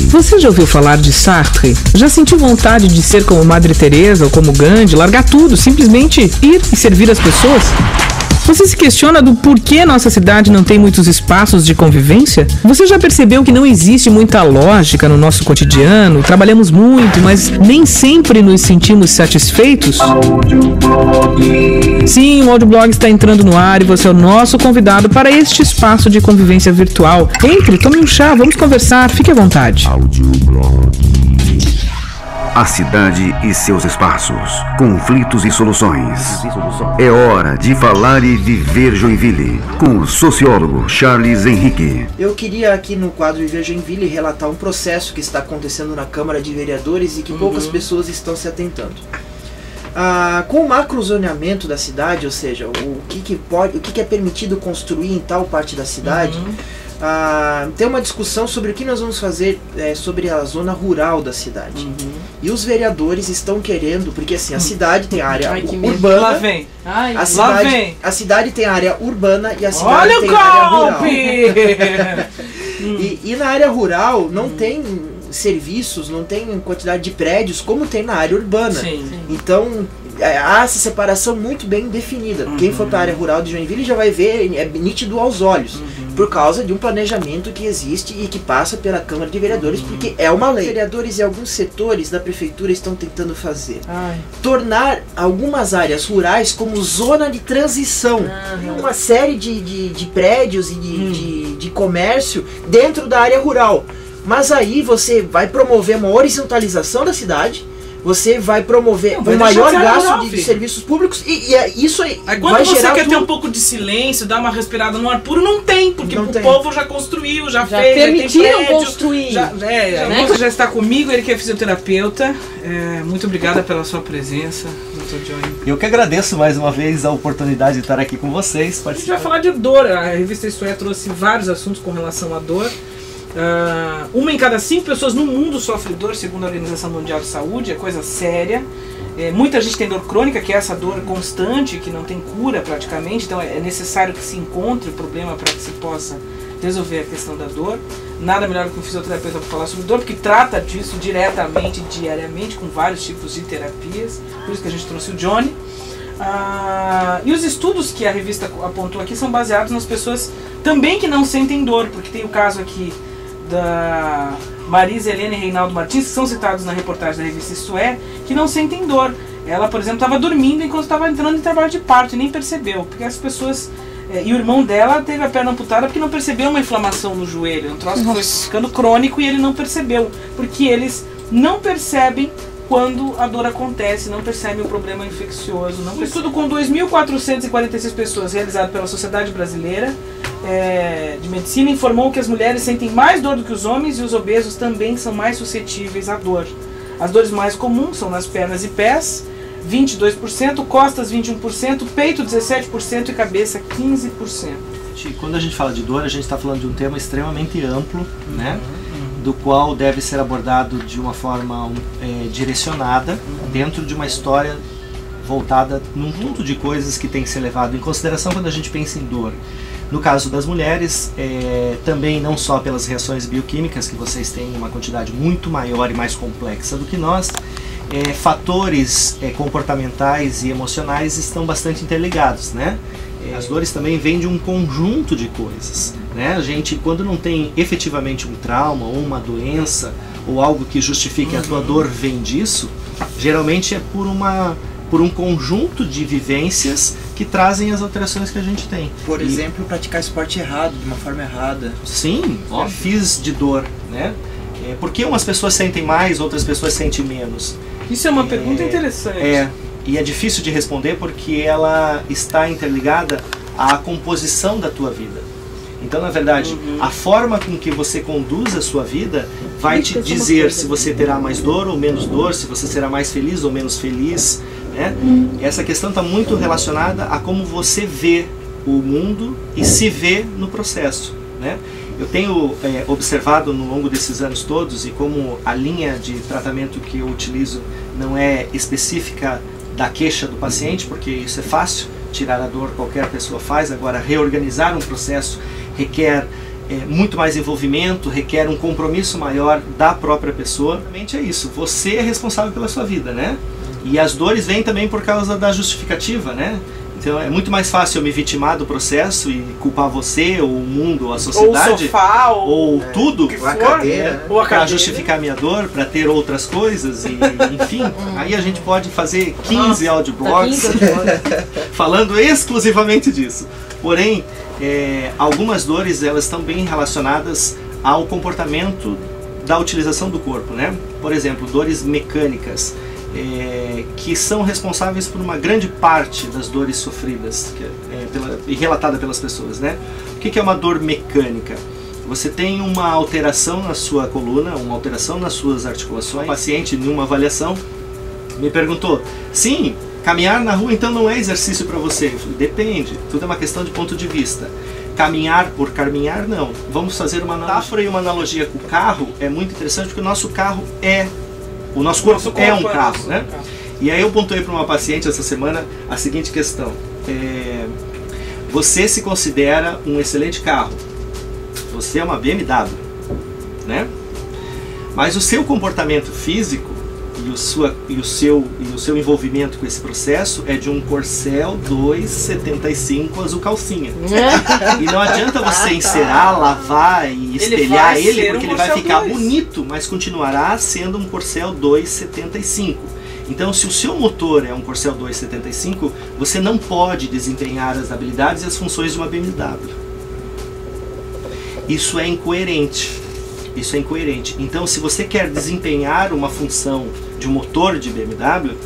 Você já ouviu falar de Sartre? Já sentiu vontade de ser como Madre Teresa ou como Gandhi, largar tudo, simplesmente ir e servir as pessoas? Você se questiona do porquê nossa cidade não tem muitos espaços de convivência? Você já percebeu que não existe muita lógica no nosso cotidiano? Trabalhamos muito, mas nem sempre nos sentimos satisfeitos? Sim, o Audioblog está entrando no ar e você é o nosso convidado para este espaço de convivência virtual. Entre, tome um chá, vamos conversar, fique à vontade. A cidade e seus espaços, conflitos e soluções. É hora de falar e viver Joinville, com o sociólogo Charles Henrique. Eu queria aqui no quadro Viver Joinville relatar um processo que está acontecendo na Câmara de Vereadores e que poucas pessoas estão se atentando. Com o macrozoneamento da cidade, ou seja, o que é permitido construir em tal parte da cidade, tem uma discussão sobre o que nós vamos fazer sobre a zona rural da cidade. E os vereadores estão querendo, porque assim, a cidade tem a área urbana. Lá vem. A cidade tem a área urbana e a cidade tem a área rural. E na área rural não tem serviços, não tem quantidade de prédios como tem na área urbana. Sim. Então há essa separação muito bem definida. Quem for para a área rural de Joinville já vai ver, é nítido aos olhos, por causa de um planejamento que existe e que passa pela Câmara de Vereadores, porque é uma lei. Os vereadores e alguns setores da prefeitura estão tentando fazer tornar algumas áreas rurais como zona de transição. Uma série de prédios e de comércio dentro da área rural. Mas aí você vai promover uma horizontalização da cidade, você vai promover um maior gasto de serviços públicos e isso aí quando vai você gerar quer ter um pouco de silêncio, dar uma respirada no ar puro, não tem, porque o povo já construiu, já fez, permitiram construir. Ele já está comigo, ele que é fisioterapeuta. Muito obrigada pela sua presença, Dr. Johnny. Eu que agradeço mais uma vez a oportunidade de estar aqui com vocês. A gente vai falar de dor. A revista Isto É trouxe vários assuntos com relação à dor. Uma em cada 5 pessoas no mundo sofre dor, segundo a Organização Mundial de Saúde. É coisa séria. Muita gente tem dor crônica, que é essa dor constante, que não tem cura praticamente. Então é necessário que se encontre o problema para que se possa resolver a questão da dor. Nada melhor do que um fisioterapeuta para falar sobre dor, porque trata disso diretamente, diariamente, com vários tipos de terapias. Por isso que a gente trouxe o Johnny. E os estudos que a revista apontou aqui são baseados nas pessoas também que não sentem dor, porque tem o caso aqui da Marisa Helena e Reinaldo Martins, que são citados na reportagem da revista Isto É, que não sentem dor. Ela, por exemplo, estava dormindo enquanto estava entrando em trabalho de parto e nem percebeu, porque as pessoas... e o irmão dela teve a perna amputada porque não percebeu uma inflamação no joelho, um troço que foi ficando crônico e ele não percebeu, porque eles não percebem quando a dor acontece, não percebem o problema infeccioso. Um estudo com 2.446 pessoas realizado pela Sociedade Brasileira de Medicina informou que as mulheres sentem mais dor do que os homens e os obesos também são mais suscetíveis à dor. As dores mais comuns são nas pernas e pés, 22%, costas 21%, peito 17% e cabeça 15%. Quando a gente fala de dor, a gente está falando de um tema extremamente amplo, né? Do qual deve ser abordado de uma forma direcionada, dentro de uma história voltada num conjunto de coisas que tem que ser levado em consideração quando a gente pensa em dor. No caso das mulheres, também não só pelas reações bioquímicas, que vocês têm uma quantidade muito maior e mais complexa do que nós, fatores comportamentais e emocionais estão bastante interligados, né? As dores também vêm de um conjunto de coisas, né? A gente, quando não tem efetivamente um trauma ou uma doença ou algo que justifique a tua dor vem disso, geralmente é por um conjunto de vivências que trazem as alterações que a gente tem. Por exemplo, praticar esporte errado, de uma forma errada. Sim, fiz de dor, né? Por que umas pessoas sentem mais, outras pessoas sentem menos? Isso é uma pergunta interessante. E é difícil de responder porque ela está interligada à composição da tua vida. Então, na verdade, a forma com que você conduz a sua vida vai te dizer se você terá mais dor ou menos dor, se você será mais feliz ou menos feliz, né? Essa questão está muito relacionada a como você vê o mundo e se vê no processo, né? Eu tenho observado no longo desses anos todos, e como a linha de tratamento que eu utilizo não é específica da queixa do paciente, porque isso é fácil, tirar a dor qualquer pessoa faz. Agora, reorganizar um processo requer muito mais envolvimento, requer um compromisso maior da própria pessoa. Realmente é isso, você é responsável pela sua vida, né? E as dores vêm também por causa da justificativa, né? Então é muito mais fácil eu me vitimar do processo e culpar você, ou o mundo, ou a sociedade, ou o sofá, ou tudo, a cadeira, para justificar minha dor, para ter outras coisas, e enfim, aí a gente pode fazer 15 audioblogs falando exclusivamente disso. Porém, algumas dores, elas estão bem relacionadas ao comportamento da utilização do corpo, né? Por exemplo, dores mecânicas, que são responsáveis por uma grande parte das dores sofridas e relatada pelas pessoas, né? O que é uma dor mecânica? Você tem uma alteração na sua coluna, uma alteração nas suas articulações. O paciente, em uma avaliação, me perguntou: sim, caminhar na rua então não é exercício para você? Eu falei: depende, tudo é uma questão de ponto de vista. Caminhar por caminhar, não. Vamos fazer uma metáfora e uma analogia com o carro. É muito interessante porque o nosso carro o nosso corpo é um carro, né? E aí eu pontuei para uma paciente essa semana a seguinte questão: você se considera um excelente carro, você é uma BMW, né? Mas o seu comportamento físico e o seu envolvimento com esse processo é de um Corsel 275 azul calcinha. E não adianta você encerar, lavar e espelhar ele porque ele vai ficar bonito, mas continuará sendo um Corsel 275. Então, se o seu motor é um Corsel 275, você não pode desempenhar as habilidades e as funções de uma BMW. Isso é incoerente. Isso é incoerente. Então, se você quer desempenhar uma função de um motor de BMW,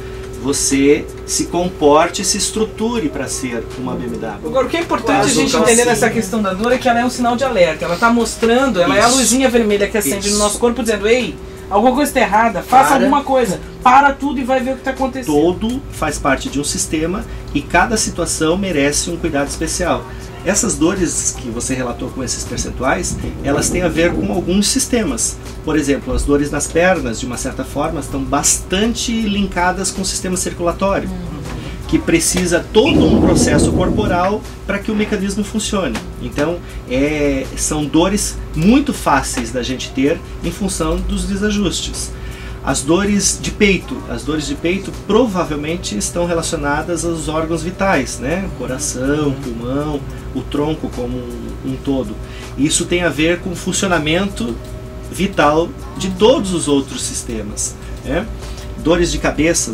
você se comporte, se estruture para ser uma BMW. Agora, o que é importante a gente entender nessa questão da dor é que ela é um sinal de alerta. Ela está mostrando, ela é a luzinha vermelha que acende no nosso corpo dizendo: ei, alguma coisa está errada, faça alguma coisa. Para tudo e vai ver o que está acontecendo. Todo faz parte de um sistema e cada situação merece um cuidado especial. Essas dores que você relatou com esses percentuais, elas têm a ver com alguns sistemas. Por exemplo, as dores nas pernas, de uma certa forma, estão bastante linkadas com o sistema circulatório, que precisa todo um processo corporal para que o mecanismo funcione. Então, são dores muito fáceis da gente ter em função dos desajustes. As dores de peito provavelmente estão relacionadas aos órgãos vitais, né? Coração, pulmão, o tronco como um todo. Isso tem a ver com o funcionamento vital de todos os outros sistemas, né? Dores de cabeça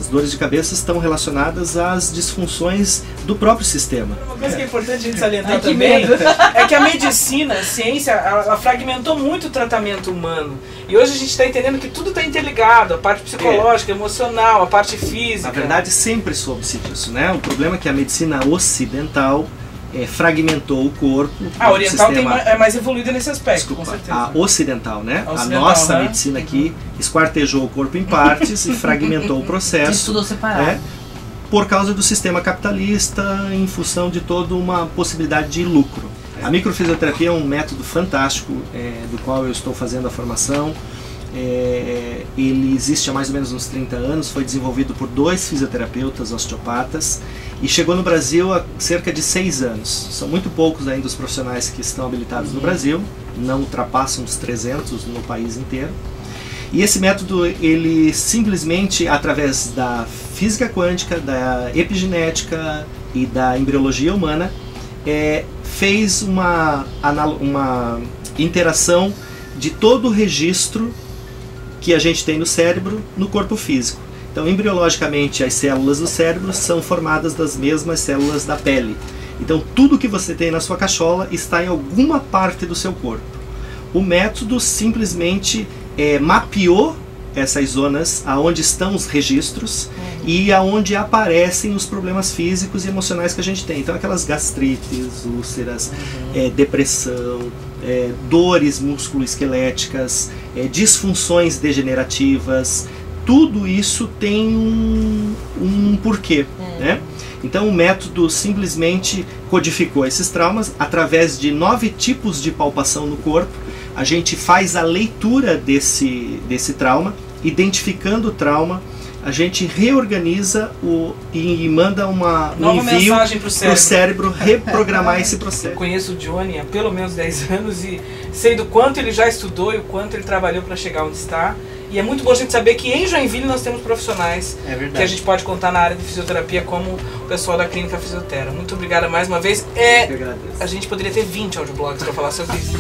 estão relacionadas às disfunções do próprio sistema. Uma coisa que é importante a gente salientar também é que a medicina, a ciência, ela fragmentou muito o tratamento humano. E hoje a gente está entendendo que tudo está interligado, a parte psicológica, emocional, a parte física. Na verdade, sempre soube-se disso, né? O problema é que a medicina ocidental fragmentou o corpo. A oriental é mais evoluída nesse aspecto. Desculpa, com certeza. A ocidental, né? A nossa medicina aqui esquartejou o corpo em partes e fragmentou o processo. Estudou separado. Por causa do sistema capitalista, em função de toda uma possibilidade de lucro. A microfisioterapia é um método fantástico, do qual eu estou fazendo a formação. Ele existe há mais ou menos uns 30 anos, foi desenvolvido por 2 fisioterapeutas osteopatas e chegou no Brasil há cerca de 6 anos. São muito poucos ainda os profissionais que estão habilitados no Brasil, não ultrapassam os 300 no país inteiro. E esse método, ele simplesmente, através da física quântica, da epigenética e da embriologia humana, fez uma interação de todo o registro que a gente tem no cérebro no corpo físico. Então, embriologicamente, as células do cérebro são formadas das mesmas células da pele. Então, tudo que você tem na sua cachola está em alguma parte do seu corpo. O método simplesmente mapeou essas zonas aonde estão os registros e aonde aparecem os problemas físicos e emocionais que a gente tem. Então, aquelas gastrites, úlceras, depressão, dores musculoesqueléticas, disfunções degenerativas, tudo isso tem um porquê, né? Então o método simplesmente codificou esses traumas através de 9 tipos de palpação no corpo. A gente faz a leitura desse trauma, identificando o trauma, a gente reorganiza e manda um envio para o cérebro reprogramar esse processo. Eu conheço o Johnny há pelo menos 10 anos e sei do quanto ele já estudou e o quanto ele trabalhou para chegar onde está. E é muito bom a gente saber que em Joinville nós temos profissionais que a gente pode contar na área de fisioterapia, como o pessoal da Clínica Fisiotera. Muito obrigada mais uma vez. A gente poderia ter 20 audioblogs para falar sobre isso.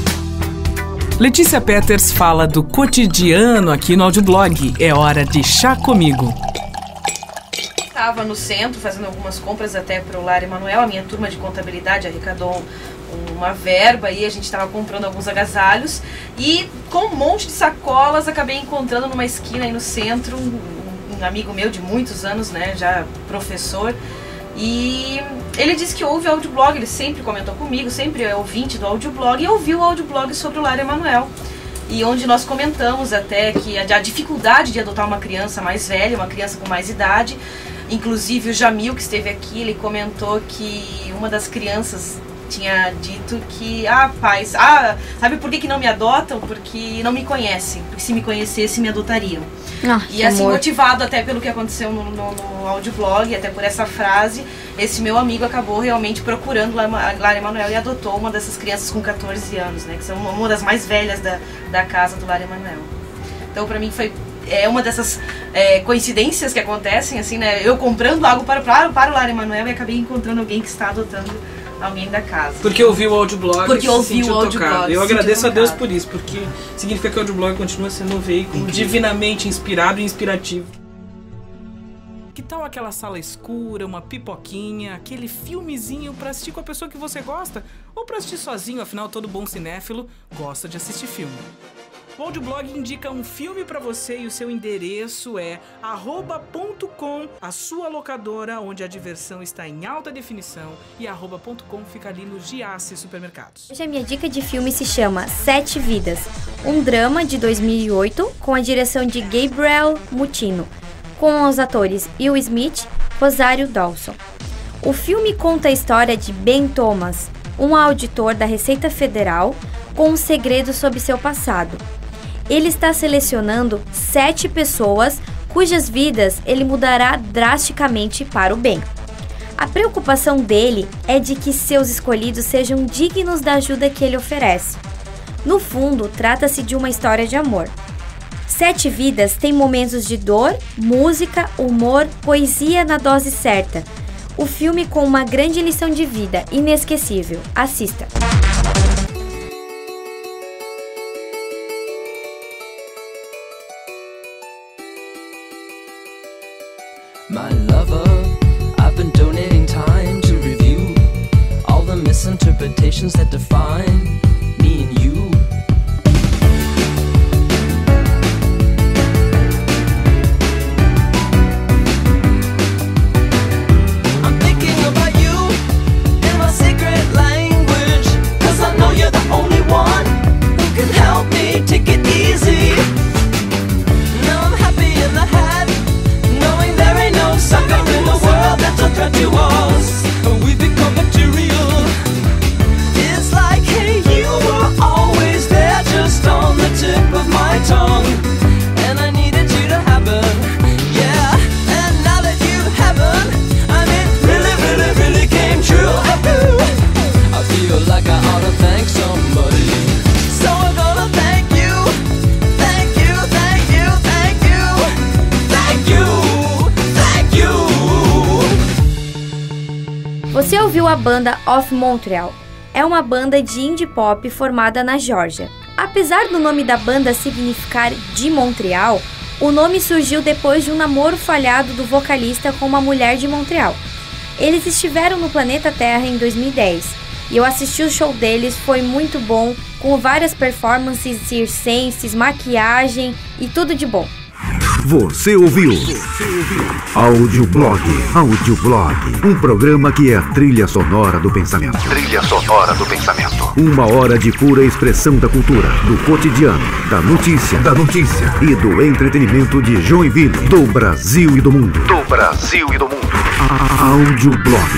Letícia Peters fala do cotidiano aqui no audioblog. É hora de Chá Comigo. Estava no centro fazendo algumas compras até para o Lar Emanuel. A minha turma de contabilidade arrecadou uma verba e a gente estava comprando alguns agasalhos. E com um monte de sacolas acabei encontrando numa esquina aí no centro um amigo meu de muitos anos, né, já professor. E ele disse que ouve o audioblog, ele sempre comentou comigo, sempre é ouvinte do audioblog, e ouviu o audioblog sobre o Lar Emanuel. E onde nós comentamos até que a dificuldade de adotar uma criança mais velha, uma criança com mais idade. Inclusive o Jamil, que esteve aqui, ele comentou que uma das crianças tinha dito que, pais, sabe por que não me adotam? Porque não me conhecem, porque se me conhecessem me adotariam. E assim, motivado até pelo que aconteceu no audioblog, até por essa frase, esse meu amigo acabou realmente procurando Lar Emanuel e adotou uma dessas crianças com 14 anos, né, que são uma das mais velhas da casa do Lar Emanuel. Então, pra mim, foi uma dessas coincidências que acontecem, assim, né, eu comprando algo para o Lar Emanuel e acabei encontrando alguém que está adotando alguém da casa. Porque ouviu o audioblog, porque ouviu o audioblog. Eu agradeço a Deus por isso, porque significa que o audioblog continua sendo um veículo divinamente inspirado e inspirativo. Que tal aquela sala escura, uma pipoquinha, aquele filmezinho pra assistir com a pessoa que você gosta? Ou pra assistir sozinho, afinal todo bom cinéfilo gosta de assistir filme. O audioblog indica um filme pra você e o seu endereço é @.com, a sua locadora onde a diversão está em alta definição, e @.com fica ali nos Giasse Supermercados. Hoje a minha dica de filme se chama 7 Vidas, um drama de 2008 com a direção de Gabriel Mutino, com os atores Will Smith e Rosário Dawson. O filme conta a história de Ben Thomas, um auditor da Receita Federal com um segredo sobre seu passado. Ele está selecionando 7 pessoas cujas vidas ele mudará drasticamente para o bem. A preocupação dele é de que seus escolhidos sejam dignos da ajuda que ele oferece. No fundo, trata-se de uma história de amor. 7 Vidas tem momentos de dor, música, humor, poesia na dose certa. O filme com uma grande lição de vida, inesquecível. Assista! My lover, I've been donating time to review all the misinterpretations that define me and you. I'm thinking about you in my secret language, 'cause I know you're the only one who can help me take it easy. Now I'm happy in the head, knowing there ain't no sucker in the world that'll threat to us. We become material. It's like, hey, you were always there, just on the tip of my tongue, and I needed you to happen, yeah. And now that you haven't, I mean, really, really, really came true. I feel like I ought to thank somebody, so I'm gonna thank you, thank you, thank you, thank you, thank you, thank you. Você ouviu a banda Of Montreal? É uma banda de indie pop formada na Geórgia. Apesar do nome da banda significar de Montreal, o nome surgiu depois de um namoro falhado do vocalista com uma mulher de Montreal. Eles estiveram no planeta Terra em 2010 e eu assisti o show deles, foi muito bom, com várias performances circenses, maquiagem e tudo de bom. Você ouviu Audioblog, um programa que é a trilha sonora do pensamento. Trilha sonora do pensamento. Uma hora de pura expressão da cultura, do cotidiano, da notícia e do entretenimento de Joinville, do Brasil e do mundo. Audioblog.